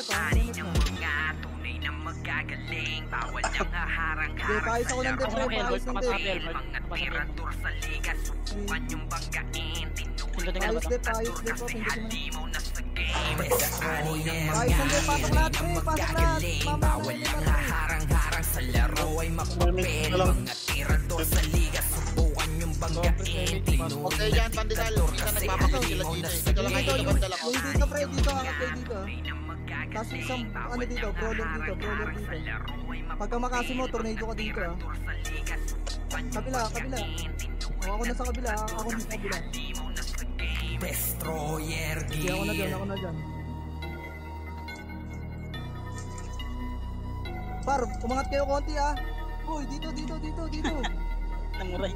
Dahani ng mga tunay na magagaling, bawal lang haharang-harang Paayos ako ng sa laro depre, ay paayos ng mapapel. Mga tirador sa liga, subukan yung banggain. Tinuring na Paayos diktador dep, kasi pindutin mo. halimaw na sa game. Dahani ng mga Paayos ng dep, pasok lahat, pre, pasok lahat. magagaling, bawal lang haharang-harang sa laro ay mapapel. Mga tirador sa liga, subukan yung banggain. Tinuring Okay na dyan, pandesal. diktador Hindi ka kasi nagpapakaw sila halimaw dito. na sa Dito lang game. kayo sa bandala ko. Yung dito, pre, dito, angat kayo dito. Tapos isang, ano dito, brawler dito. Pagka makasi mo, tornado ka dito, ah. Kabila. Ako na sa kabila, Destroyer Sige, ako na dyan. Par, umangat kayo konti, ah. Uy, dito. Nanguray.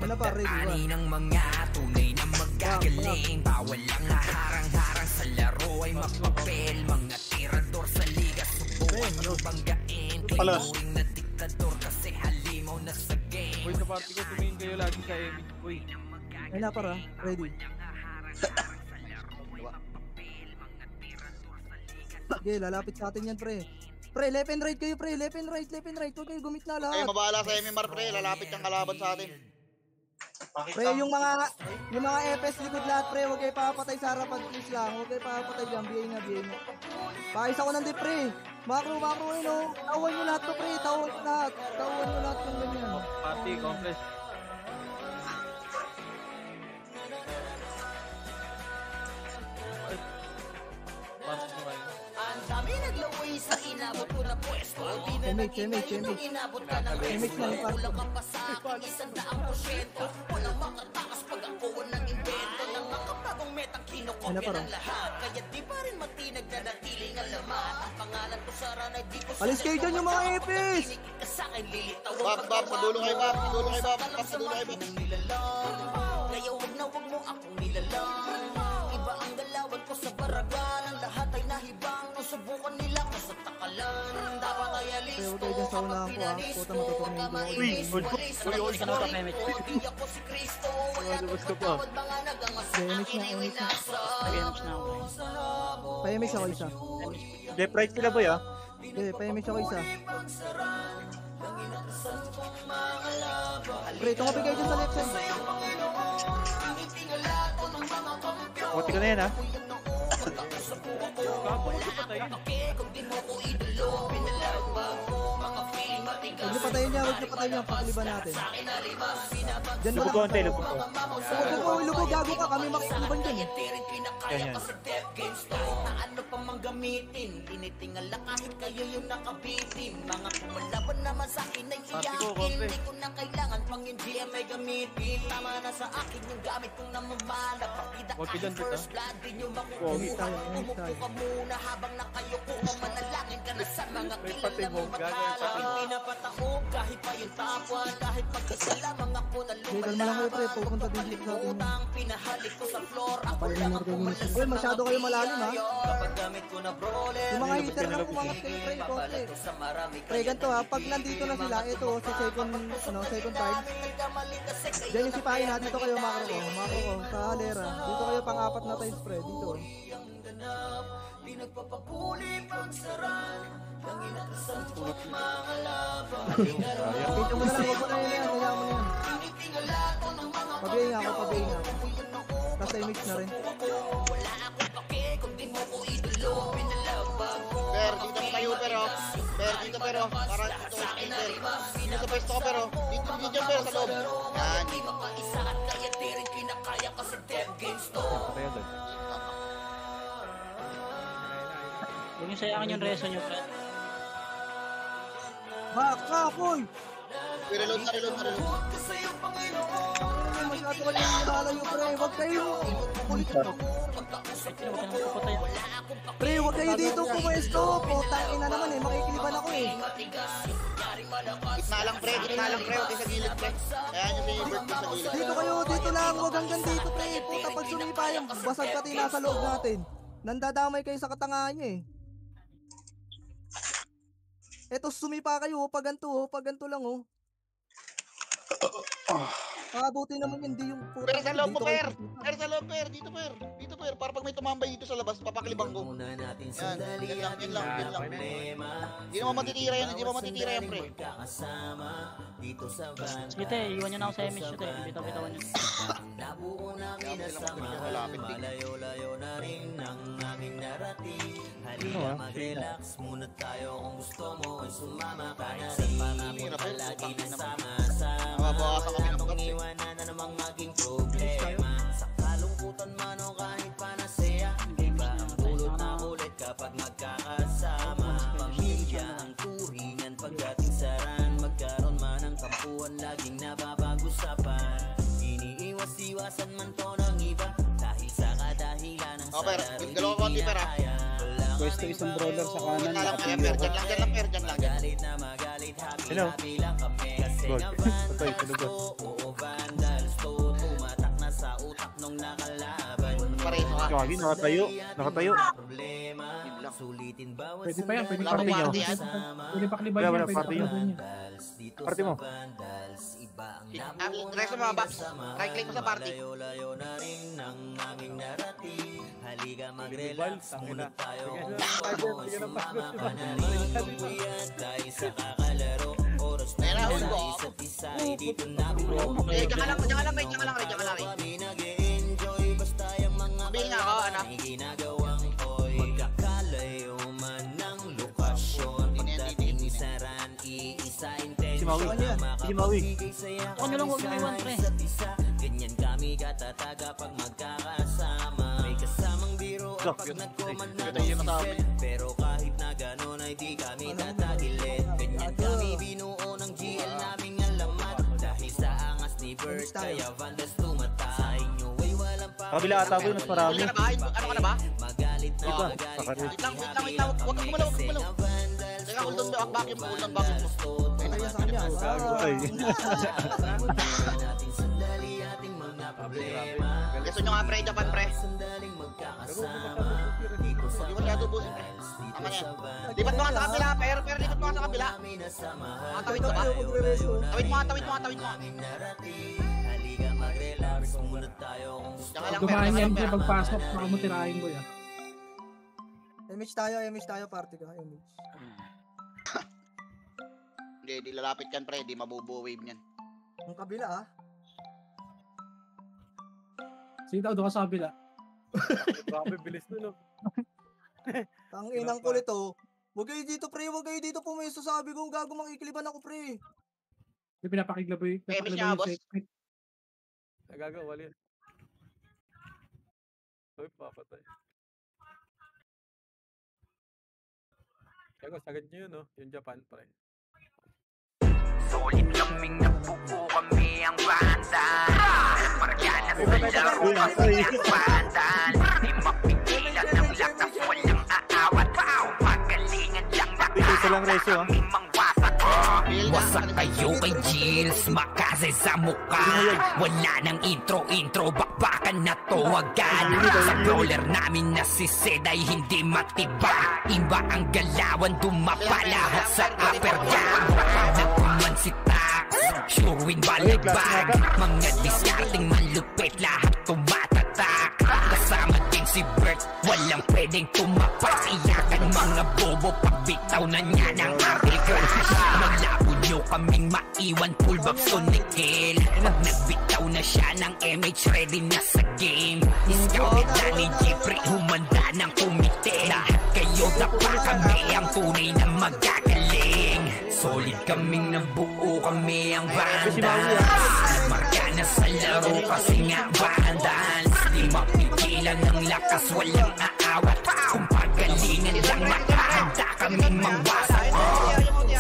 Wala pa, ready, Dahani ng mga tunay na magagaling, bawal lang haharang-harang sa laro ay mapapel. Mga tirador sa liga, subukan yung banggain. Tinuring na diktador kasi halimaw na sa game. Uy, sa party ko, tumingin kayo lagi sa Emi. Uy, Ayun na, para, ready. Sige, lalapit sa atin yan, pre. Pre, left and right kayo, pre. Left and right. Huwag kayo gumit na Ay, lahat. mabahala sa MMR pre. Lalapit kang kalaban sa atin. Pre, yung mga FS likod lahat, pre. Huwag kayo papatay sa harapan, please lang. Huwag kayo papatay dyan. BA nga. Paayos ako ng pre. Macro, no. Tawan nyo lahat to, pre. Tawan nyo lahat yung ganyan. party, compress. Party mo kayo. Ang dami naglaway sa inabot ko na pwesto. Di na naging ngayon nung inabot ka ng resto. Kulang ka pa sa akin 100%. Walang makatakas pag ako ng invento. Ng makapagong metang kinokopya ng lahat. Kaya di pa rin matinag na natiling alamat. Ang pangalan ko sa ranay di ko sa Alis kayo dyan yung mga FS! Bab, sa dulo kayo, Bab. Sa dulo kayo, Bab. Kaya wag mo akong nilalang. Iba ang sa unahan ko ha. Puta matutornado ako. Uy, hold ko. Uy, ka na ito, Pemit. Lumabas ka pa. Damage na. Nag-damage na ako. Pa-MX ako isa. Left right sila boy ah. Okay, pa-MX ako isa. Pre, tumapi kayo dyan sa left side. Buti ko na yan ah. Huwag niyo patayin niya. Pakaliban natin. Diyan mo Lubog ko lang. onte, lubog ko. Lubog, gago ka. Kami makakaliban dyan eh. Ganyan. Ano pa mang gamitin, tinitingala kahit kayo yung nakabitin. Mga pumalaban naman sa akin ay iyakin. Hindi ko na kailangan pang yung GMA gamitin. Tama na sa akin yung gamit kong namamala. Pakita kahit first blood, di nyo makukuha. Umupo ka muna habang nakayuko ka. Manalangin ka na sa mga kilang na mamatala. Pinapataog kahit pa yung top 1. Kahit magkasala mga ko na Kalma lang kayo pre. Pupunta din dito sa atin. pinahalik ko sa floor. Ako lang ang Uy, masyado kayo malalim ha. kapag gamit ko na brawler. Yung mga hitter lang kumangat kayo pre. Konti. Pre, ganito ha. Pag nandito na sila, ito sa second card. Diyan yung sipahin ha. Dito kayo makro ko. Sa halera. Dito kayo pang-apat na times pre. Dito. Di nagpapakuli pagsaran. Ang inatasan ko't mga laban. Dito mo na lang. Huwag mo na yan. Hayaan mo na yan. Pabiyay nga ako. Tapos ay mix na rin. Wala akong pake kung di mo ko idolo. Pinalabag ko. Per, dito pa tayo pero. Per, dito pero. Para dito sa akin per. Dito sa pwesto ko pero. Dito pero sa loob. Yan. Di makaisa at kaya di rin kinakaya kasi dev games to. Huwag niyo sayangin yung reso niyo, pre. Baka, boy! Reload na. Masyado kayo nilalayo, pre. Huwag kayo. Huwag ka nang kapatay. Pre, huwag kayo dito pumwesto. Putang ina naman eh. Makikiliban ako eh. Gitna lang pre. Huwag kayo sa gilid pre. Kaya nyo sa yung bird ko sa gilid. Dito kayo, dito lang. Huwag hanggang dito, pre. Puta, pag sumipa yung basag pati nasa loob natin. Nandadamay kayo sa katangahan nyo eh. Eto, sumipa kayo. Pag ganito lang oh. Buti naman yun, di yung puta. Per, sa loob mo per. Per, sa loob per. Dito per. Para pag may tumambay dito sa labas, papakaliban ko. Yan lang. Hindi naman matitira yan, pre. Sige te, iwan niyo na ako sa MH nyo te. Bitaw-bitawan niyo. Malapit din. Malayo-layo na rin ang aming narating. Halika mag-relax muna tayo kung gusto mo ay sumama ka na rin. Pangako na palagi na sama-sama. Mabawasan kami ng Itong bukas eh. iwanan na namang maging problema. Sa kalungkutan man o kahit panasaya. Iba ang pulot na ulit kapag magkakasama. Pamilya ang turingan pagdating sa ran. Magkaroon man ng kampuan laging napapag-usapan. Iniiwas-iwasan man to ng iba. Dahil sa kadahilan ng Per, dalawa konti per ha. Pwesto isang brawler sa kanan. Gitna lang per. Dyan lang. Magalit na magalit, Hello. happy lang kami. Kasi Gold. nga Patay, vandals tulog. to, oo vandals to. Tumatak na sa utak nung nakalaban. Pareho ka. Kagi, nakatayo. Problema, sulitin bawat Pwede pa yan, pwede Wala pa akong rin. party yan. Pwede pa kliban Wala, yan, wala, pwede pa party yun. kliban yan. vandals dito Party sa mo. vandals. Iba ang Rest mo mga box. Right click mo sa party. Malayo-layo na rin ang aming narating. Halika mag-relax muna tayo. Kung gusto mo ay sumama ka na rin. Pagbuyan tayo sa kakalaro. Oras na Ayun na, sa ulo. isa't isa ay dito na bro. Diyan ka lang. Kami nag-e-enjoy basta yung mga Sabihin nga ako, ano? ay ginagawang toy. Magkakalayo man ng lokasyon. Pagdating sa ran, iisa Si Maui. Si Maui. Ako nyo lang huwag nyo iwan, pre. Ganyan kami katataga pag magkakasama. May kasamang biro at pag nag-command na to. Pero kahit na gano'n ay di kami tatagilid. Ganyan kami binuo ng GL naming alamat. Dahil sa angas ni Bert kaya vandals tumatay nyo ay walang pa. Kabila ata ko, mas marami. Ano ka na ba? Magalit na Iba, magalit. pakarit. Wait lang. Huwag kang gumalaw. Teka, hold on back mo. Kaya sa kanya. Ay. Natin sandali ating mga problema. Gusto nyo nga pre, Japan pre. Sandaling magkakasama dito sa Hindi masyado busin. Tama niya. Lipat mo nga sa kabila, per, lipat mo nga sa kabila. Tawid mo ka. Tawid mo. Dumahin yan siya pagpasok, baka mo tirahin ko yan. MH tayo, party ka, MH. Hindi, lalapit kan pre, di mabubuo wave niyan. Ang kabila Sige daw, doon ka sa kabila. Grabe, bilis nun, no? Ang inang kulit Huwag kayo dito pre, huwag kayo dito pumesto, sabi ko, gago makikiliban ako pre. May pinapakiglaboy niya, boss. Nagagawa yun. Uy, papatay. Kaya sagad nyo yun, no? Yung Japan pa rin. Solid kaming nabuo kami ang bandal. Margana sa laro kasi ang bandal. Di mapigilan ng lakas, walang aawat. Pagalingan lang nakahanda kaming mangwasak. Wasak kayo kay Jills, makase sa mukha. Wala nang intro, bakbakan na to agad. Sa brawler namin na si Zed ay hindi matiba. Iba ang galawan, dumapalahot sa upper jam. Nagkuman si Tax, sure win baligbag. Mga discarding malupit, lahat tumatatak. Kasama din si Bert, walang pwedeng tumapak. Iyakan mga bobo, pagbitaw na niya ng apple crush. Malabo nyo kaming maiwan, full box to Nickel. Pag nagbitaw na siya ng MH, ready na sa game. Scouted na ni Jeffrey, humanda ng kumite. Lahat kayo dapa kami, ang tunay na magagaling. Solid kaming nabuo, kami ang vandals. Marka na sa laro kasi nga vandals. Di mapigilan ng lakas, walang aawat. Kung pagalingan lang makahanda kaming mangwasak.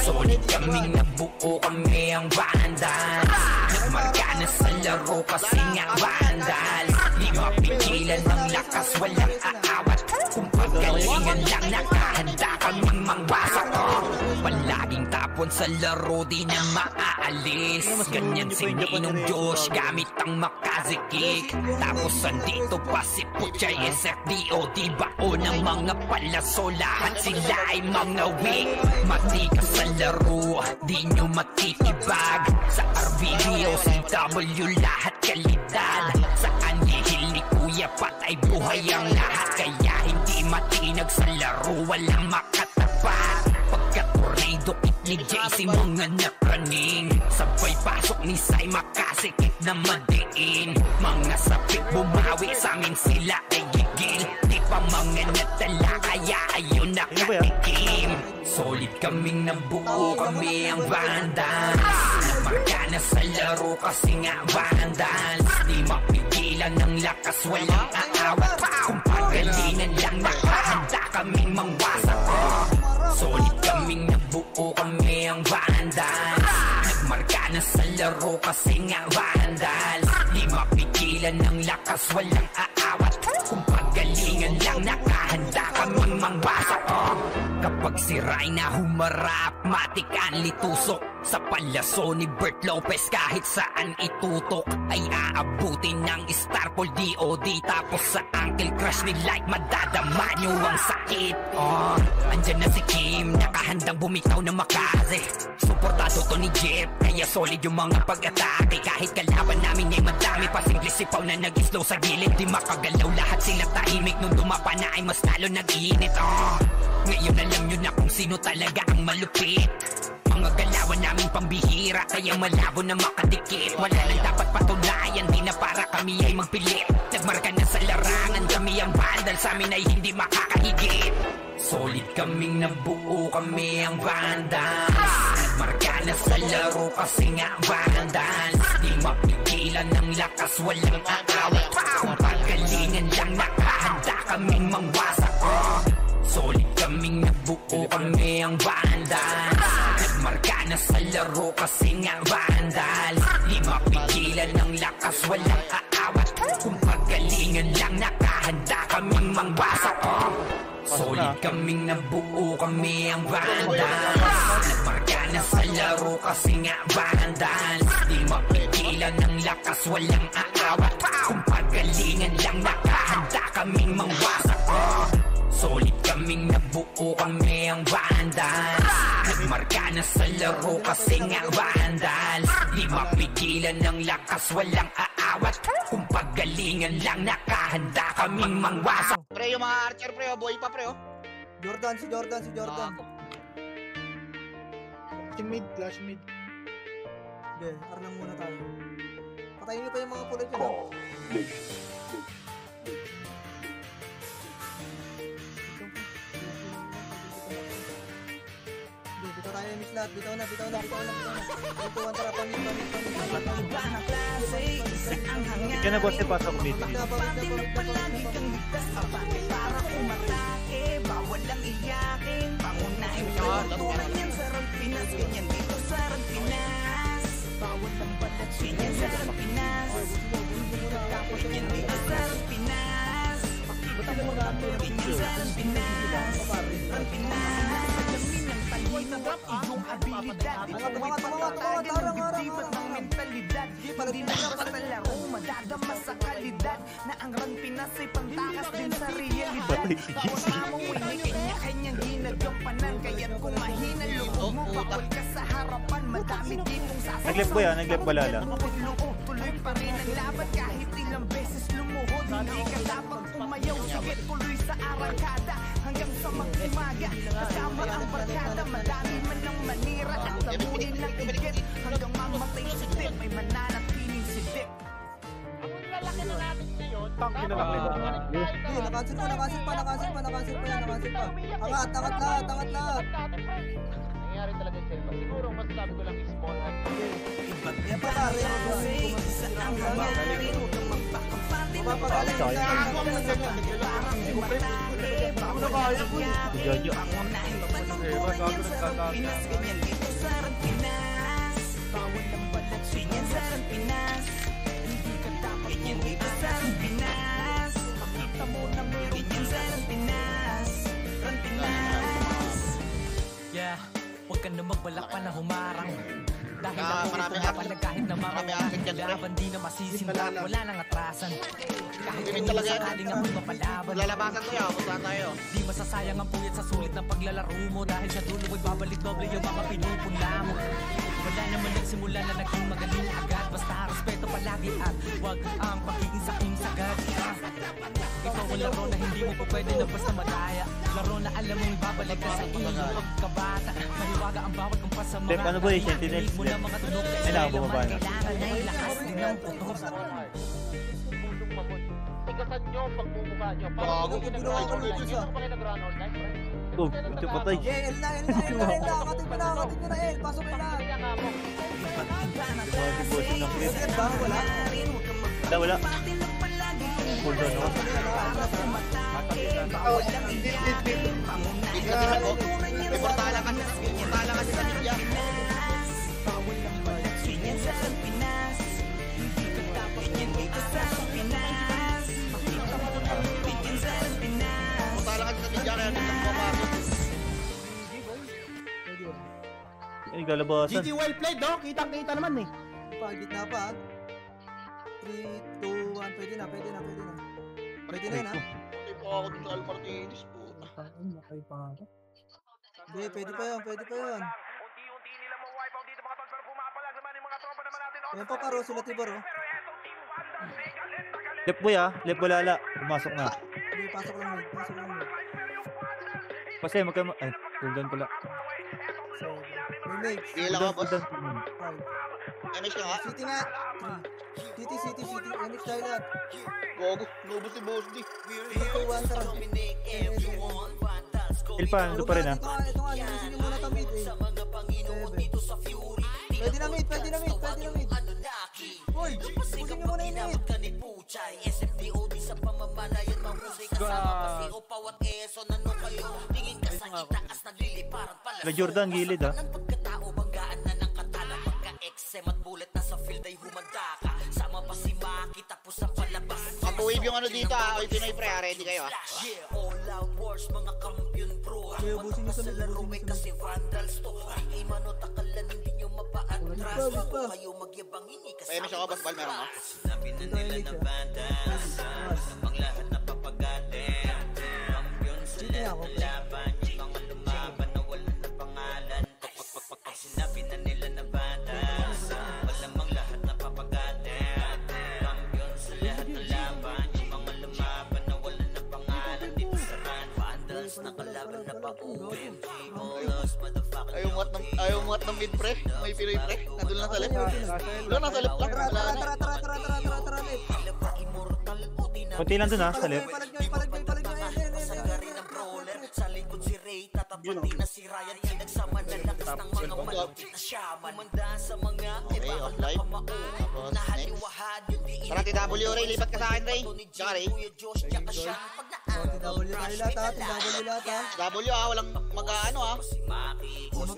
Solid kaming nabuo, kami ang vandals. Nagmarka na sa laro kasi nga vandals. Di mapigilan ng lakas, walang aawat. Kung pagalingan lang nakahanda kaming mangwasak. Palaging tapon sa laro, di na maaalis. Ganyan si Ninong Josh, gamit ang makazikik. Tapos andito pa si Puchay, SFDO, di bao ng mga palaso. Lahat sila ay mga weak. Matikas sa laro, di nyo matitibag. Sa RBBO, CW, lahat kalidad. Sa anihil ni Kuya Pat ay buhay ang lahat. Kaya hindi matinag sa laro, walang makatapat. Pagka-tornado kit ni JC, mga napraning. Sabay pasok ni Sai, makasikip na madiin. Mga sapit bumawi, sa amin sila ay gigil. Di pa mga natala, kaya ayun nakatikim. Solid kaming nabuo, kami ang vandals. Namarka na sa laro kasi nga vandals. Di mapigilan ng lakas, walang aawat. Kung pagalingan lang nakahanda kaming mangwasak. Solid kaming nabuo, kami ang vandals. Nagmarka na sa laro kasi nga vandals. Di mapigilan ng lakas, walang aawat. Kung pagalingan lang nakahanda kaming mangwasak. Kapag si Rayna humarap, matik ang litusok. Sa palaso ni Bert Lopez, kahit saan itutok ay aabutin ng Starpol DOD. Tapos sa Uncle Crush ni Light, madadama nyo ang sakit. Andyan na si Kim, nakahandang bumitaw na makaze. Suportado to ni Jeff, kaya solid yung mga pag-atake. Kahit kalaban namin ay madami pa, simple sipaw na nag-slow sa gilid. Di makagalaw, lahat sila tahimik. Nung dumapa na ay mas lalo nag-iinit. Ngayon alam nyo na kung sino talaga ang malupit. Mga galawan namin pambihira, kaya malabo na makadikit. Wala nang dapat patunayan, di na para kami ay magpilit. Nagmarka na sa larangan, kami ang vandal, sa amin ay hindi makakahigit. Solid kaming nabuo, kami ang vandals. Nagmarka na sa laro kasi nga vandals. Di mapigilan ng lakas, walang aawat. Kung pagalingan lang nakahanda kaming mangwasak. Solid kaming nabuo, kami ang vandals. Nagmarka na sa laro kasi nga vandals. Di mapigilan ng lakas, walang aawat. Kung pagalingan lang nakahanda kaming mangwasak. Solid kaming nabuo, kami ang vandals. Nagmarka na sa laro kasi nga vandals. Di mapigilan ng lakas, walang aawat. Kung pagalingan lang nakahanda kaming mangwasak. Solid kaming nabuo kami ang Vandals. Nagmarka na sa laro kasi nga Vandals. Di mapigilan ng lakas, walang aawat. Kung paggalingan lang nakahanda kaming mangwasak. Pre, yung mga archer pre, boy pa pre. Jordan, si Jordan. Clash mid. Hindi, arnang muna tayo. Patayin niyo pa yung mga pulay dyan. Bitaw tayo yung lahat. Bitaw na. Bitaw tara, pamit. Yan na boss, pasok mid. Palagi kang ligtas para umatake. Bawal lang iyakin. Pangunahin mo. Turan yan sa Rampinas. Ganyan dito sa Rampinas. Bawal lang balat. Ganyan sa Rampinas. Ganyan dito sa Rampinas. Ganyan sa Rampinas. Rampinas. Alamin ang iyong abilidad. Pagpapatagan ng bibdibat ng mentalidad. Hindi na basta laro, madadama sa kalidad. Na ang Rampinas ay pantakas din sa realidad. Bawat mamong winay, kanya-kanyang ginagampanan. Kaya't kung mahina loob mo, bawal ka sa harapan. Madami ditong sasasaw. Naglep ba yan? Naglep ba lala? Tuloy pa rin ang laban kahit ilang beses lumuhod. Hindi ka dapat umayaw, sige tuloy sa arangkada. Hanggang sa mag-umaga, kasama ang barkada. Madami man ng manira, nagtamunin ng igit. Hanggang mamatay si Dip, may mananatiling si Dip. Ang lalaki na natin ngayon, Hindi, nakancel pa. Angat lahat. nangyari talaga sa iba. Siguro masasabi ko lang is small hand. Kaya pa pare, mapapagaling ka. Jojo. Yeah, huwag ka na magbalak pa na humarang. Dahil ako maraming ito na kahit na Marami akin dyan, pre. laban di na masisinda, wala nang atrasan. Kahit Limit kung talaga yan. sakaling ako'y mapalaban, Lalabasan ko yan, punta tayo. di masasayang ang puyat sa sulit ng paglalaro mo. Dahil sa dulo ay babalik doble yung mga pinupunla mo. Wala naman nagsimula na naging magaling agad. Basta respeto palagi at wag ang pagiging saking sagad. Ito ang laro na hindi mo pa pwede na basta madaya. Laro na alam mong ibabalik ka sa iyong pagkabata. Mahiwaga ang bawat kumpas sa mga Dep, ano ba yung sentinel? mo na mga tunog. Ay, nakabumaba na. Kailangan na ilakas din ang puto. Pulong mamon. Tigasan nyo ang pagmumukha nyo. Bago, ginawa ginawa ko online. dito Hindi sa- ko pa kayo nag-run online, pre. Oh, ito patay. El na. Akatin mo na, El. Pasok mo na. Kaya nga mo. Mga devotion ng clip. Reset ba? Wala. Wala. Cool down ako. Portala kasi sa media. Portala kasi sa media kaya hindi ka pumasok. Ay, galabasan. well played, no? Kitang-kita naman eh. Gitna pa. 3, 2, 1. Pwede na. Pwede na yan, ha? Hindi pa ako dito Al Martinez po. Hindi, pwede pa yan. Ayan pa paro, sila Tibor, oh. Lep boy ah. Lep balala. Pumasok na. Hindi, pasok lang mid. Kasi magkama... Ay, cool down pala. So, remake. Hindi lang ako, boss. 5. MS ka nga. City nga. 3. City. MX tayo lahat. Gogo, nubos si Boss D. 1, tara. Ilpa, ando pa rin ah. Ito nga, linisin nyo muna ito mid, eh. 7. Pwede na mid. Uy, linisin nyo muna yung mid. Na Jordan, gilid ah. Ang wave yung ano dito ah. Oy, Pinoy pre, ready kayo ah. Kaya ubusin nyo sa mid. Kaya MS ako, Boss Bal, meron ka? City nga ako. Ayaw mo at ng mid pre. May Pinoy pre. Nandun lang sa left. Wala nasa left lang. Tara. Kunti lang dun ha, sa left. Palag nyo. Sa likod si Ray, tatapatin na si Ryan. Nagsama na lakas ng mga malupit na shaman. Kumandaan sa mga Okay, off live. Tapos next. Tara, TW Ray, lipat ka sa akin Ray. Tsaka Ray. TW tayo lahat ha. TW lahat ha. W walang mag-ano Mag-out.